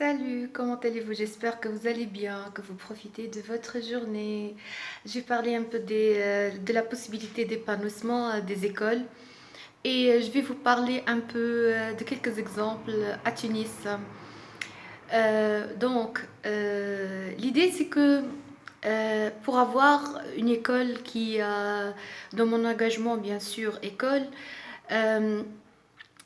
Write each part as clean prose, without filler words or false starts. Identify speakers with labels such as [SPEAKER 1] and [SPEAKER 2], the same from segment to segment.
[SPEAKER 1] Salut, comment allez-vous? J'espère que vous allez bien, que vous profitez de votre journée. Je vais parler un peu de la possibilité d'épanouissement des écoles et je vais vous parler un peu de quelques exemples à Tunis. L'idée c'est que pour avoir une école dans mon engagement bien sûr, école, euh,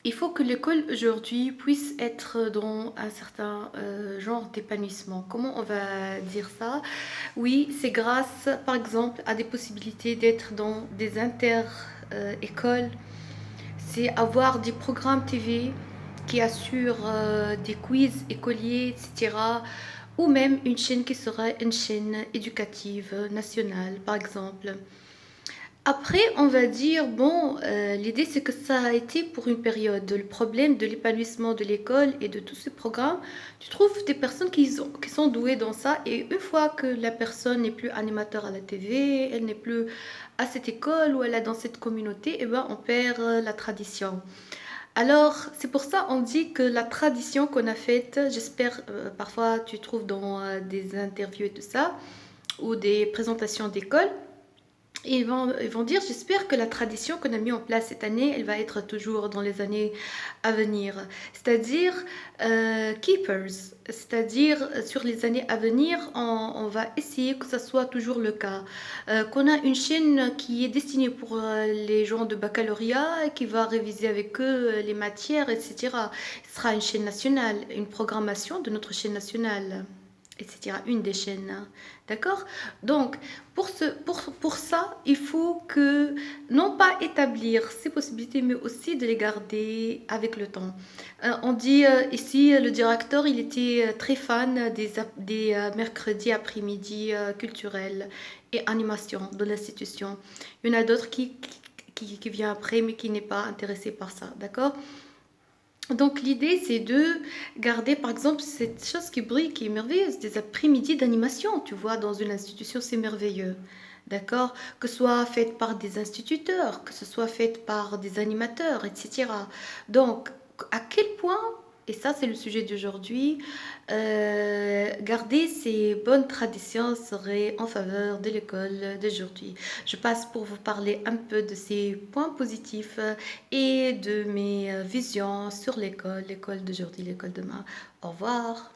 [SPEAKER 1] il faut que l'école aujourd'hui puisse être dans un certain genre d'épanouissement. Comment on va dire ça? Oui, c'est grâce, par exemple, à des possibilités d'être dans des inter-écoles. C'est avoir des programmes TV qui assurent des quiz écoliers, etc. Ou même une chaîne qui serait une chaîne éducative nationale, par exemple. Après, on va dire, bon, l'idée c'est que ça a été pour une période. Le problème de l'épanouissement de l'école et de tous ces programmes, tu trouves des personnes qui sont douées dans ça et une fois que la personne n'est plus animateur à la TV, elle n'est plus à cette école ou elle est dans cette communauté, eh ben, on perd la tradition. Alors, c'est pour ça on dit que la tradition qu'on a faite, j'espère, parfois tu trouves dans des interviews et tout ça, ou des présentations d'école, et ils vont dire, j'espère que la tradition qu'on a mis en place cette année, elle va être toujours dans les années à venir. C'est-à-dire keepers, c'est-à-dire sur les années à venir, on va essayer que ça soit toujours le cas. Qu'on a une chaîne qui est destinée pour les gens de baccalauréat, qui va réviser avec eux les matières, etc. Ce sera une chaîne nationale, une programmation de notre chaîne nationale, etc. Une des chaînes. D'accord? Donc, pour ça, il faut que, non pas établir ces possibilités, mais aussi de les garder avec le temps. On dit ici, le directeur, il était très fan des mercredis après-midi culturels et animation de l'institution. Il y en a d'autres qui vient après, mais qui n'est pas intéressé par ça. D'accord? Donc l'idée c'est de garder par exemple cette chose qui brille, qui est merveilleuse, des après-midi d'animation, tu vois, dans une institution c'est merveilleux. D'accord? Que ce soit fait par des instituteurs, que ce soit fait par des animateurs, etc. Donc à quel point, et ça c'est le sujet d'aujourd'hui, garder ces bonnes traditions serait en faveur de l'école d'aujourd'hui. Je passe pour vous parler un peu de ces points positifs et de mes visions sur l'école d'aujourd'hui, l'école demain. Au revoir.